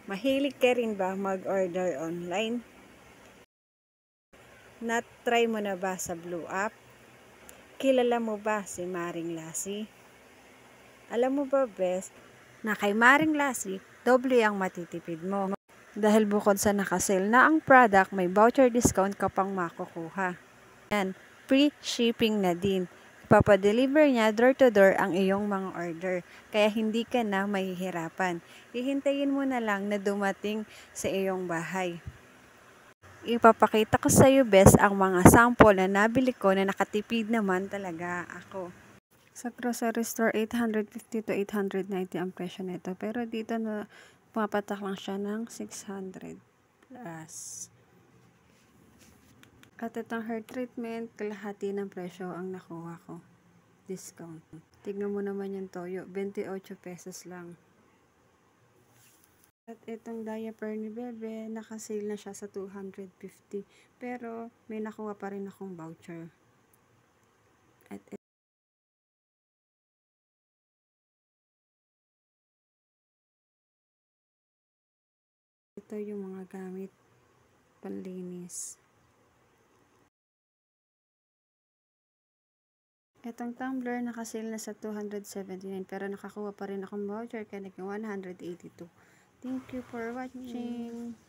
Mahilig ka rin ba mag-order online? Na-try mo na ba sa Blue App? Kilala mo ba si Maring Lassie? Alam mo ba, best, na kay Maring Lassie, doble ang matitipid mo. Dahil bukod sa nakasale na ang product, may voucher discount ka pang makukuha. Yan, free shipping na din. Ipapadeliver niya door to door ang iyong mga order, kaya hindi ka na mahihirapan. Hihintayin mo na lang na dumating sa iyong bahay. Ipapakita ko sa iyo, best, ang mga sample na nabili ko na nakatipid naman talaga ako. Sa grocery store, 850 to 890 ang presyo nito. Pero dito na pumapatak lang siya ng 600 plus. At itong hair treatment, kalahati ng presyo ang nakuha ko. Discount. Tignan mo naman yung toyo, 28 pesos lang. At itong diaper ni Bebe, nakasale na siya sa 250. Pero may nakuha pa rin akong voucher. At ito yung mga gamit panlinis. Itong tumbler nakasale na sa 279 pero nakakuha pa rin akong voucher kaya naging 182. Thank you for watching.